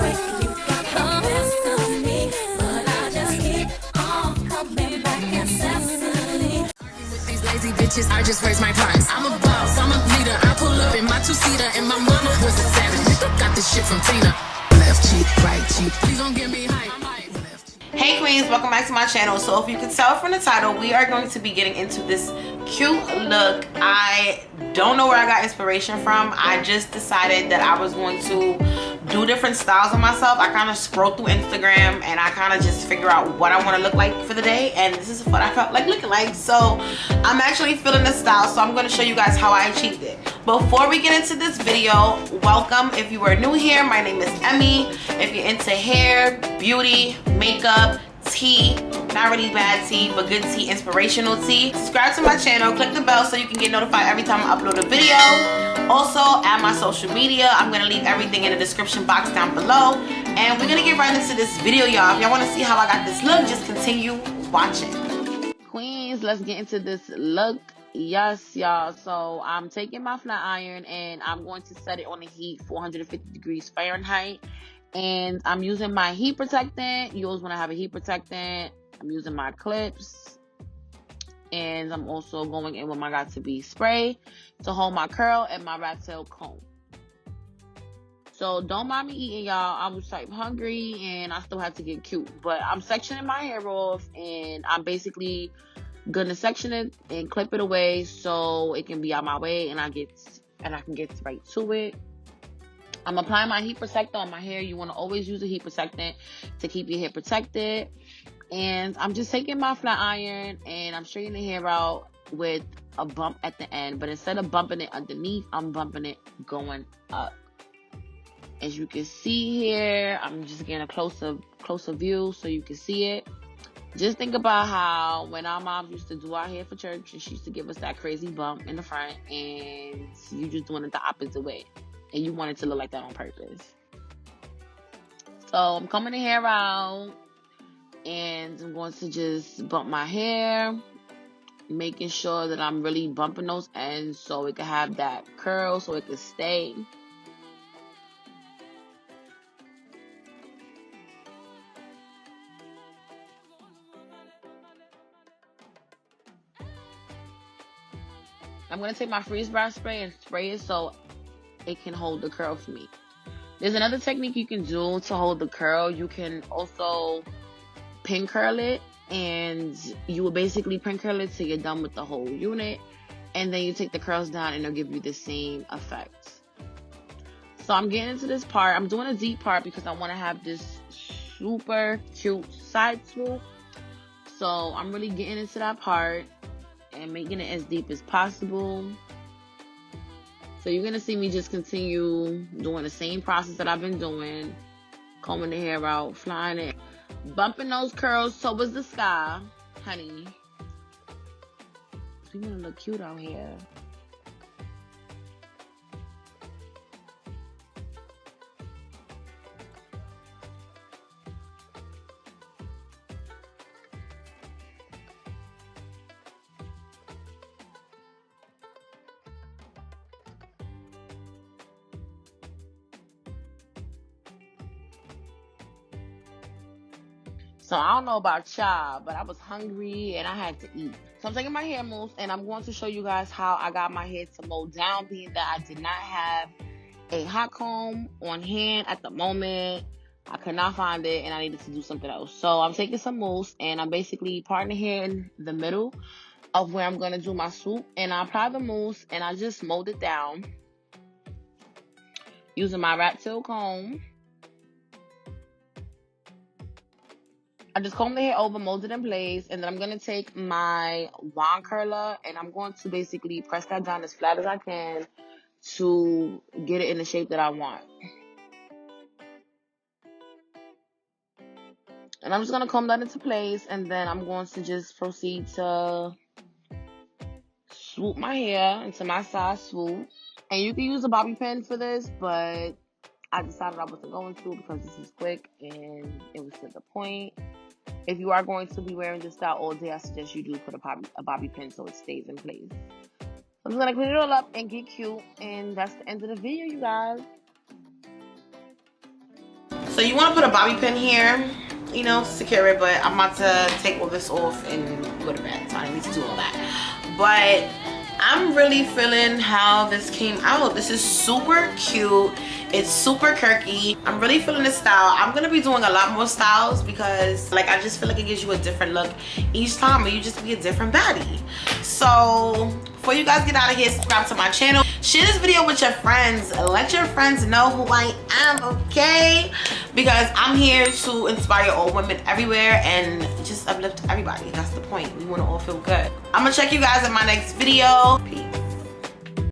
quick. You got the best of me, but I just keep on coming back incessantly. With these lazy bitches, I just raise my price. I'm a boss, I'm a leader. I pull up in my two-seater, and my mama was a savage. Got this shit from Tina. Left cheek, right cheek. Please don't give me hype. Hey queens, welcome back to my channel. So if you can tell from the title, we are going to be getting into this cute look. I don't know where I got inspiration from. I just decided that I was going to do different styles on myself. I kind of scrolled through Instagram and I kind of just figure out what I want to look like for the day, and this is what I felt like looking like. So I'm actually feeling the style, so I'm going to show you guys how I achieved it. Before we get into this video, welcome. If you are new here, my name is Emmy. If you're into hair, beauty, makeup, tea, not really bad tea, but good tea, inspirational tea, subscribe to my channel, click the bell so you can get notified every time I upload a video. Also, add my social media. I'm gonna leave everything in the description box down below. And we're gonna get right into this video, y'all. If y'all wanna see how I got this look, just continue watching. Queens, let's get into this look. Yes, y'all. So I'm taking my flat iron and I'm going to set it on the heat, 450 degrees Fahrenheit. And I'm using my heat protectant. You always want to have a heat protectant. I'm using my clips. And I'm also going in with my Got To Be spray to hold my curl and my rat tail comb. So don't mind me eating, y'all. I was type hungry and I still had to get cute. But I'm sectioning my hair off and I'm basically gonna section it and clip it away so it can be out my way and I can get right to it. I'm applying my heat protector on my hair. You want to always use a heat protectant to keep your hair protected. And I'm just taking my flat iron and I'm straightening the hair out with a bump at the end. But instead of bumping it underneath, I'm bumping it going up. As you can see here, I'm just getting a closer view so you can see it. Just think about how when our moms used to do our hair for church and she used to give us that crazy bump in the front and you just doing it the opposite way. And you want it to look like that on purpose. So I'm combing the hair out. And I'm going to just bump my hair. Making sure that I'm really bumping those ends so it can have that curl, so it can stay. I'm going to take my freeze dry spray and spray it so it can hold the curl for me. There's another technique you can do to hold the curl. You can also pin curl it, and you will basically pin curl it till you're done with the whole unit, and then you take the curls down and it'll give you the same effect. So I'm getting into this part. I'm doing a deep part because I want to have this super cute side swoop. So I'm really getting into that part and making it as deep as possible. So you're going to see me just continue doing the same process that I've been doing. Combing the hair out, flying it, bumping those curls towards the sky, honey. We want to look cute out here. So I don't know about y'all, but I was hungry and I had to eat. So I'm taking my hair mousse and I'm going to show you guys how I got my hair to mow down, being that I did not have a hot comb on hand at the moment. I could not find it and I needed to do something else. So I'm taking some mousse and I'm basically parting the hair in the middle of where I'm going to do my swoop. And I apply the mousse and I just mold it down using my rat tail comb. I just comb the hair over, mold it in place, and then I'm going to take my wand curler and I'm going to basically press that down as flat as I can to get it in the shape that I want. And I'm just going to comb that into place, and then I'm going to just proceed to swoop my hair into my side swoop. And you can use a bobby pin for this, but I decided I wasn't going to because this is quick and it was to the point. If you are going to be wearing this style all day, I suggest you do put a bobby pin so it stays in place. I'm just going to clean it all up and get cute. And that's the end of the video, you guys. So you want to put a bobby pin here, you know, to secure it, but I'm about to take all this off and go to bed, so I need to do all that. But I'm really feeling how this came out. This is super cute. It's super quirky. I'm really feeling this style. I'm gonna be doing a lot more styles because like I just feel like it gives you a different look each time, and you just be a different baddie. So before you guys get out of here, subscribe to my channel, share this video with your friends, let your friends know who I am, okay? Because I'm here to inspire all women everywhere and just uplift everybody. That's the point. We want to all feel good. I'm gonna check you guys in my next video. Peace.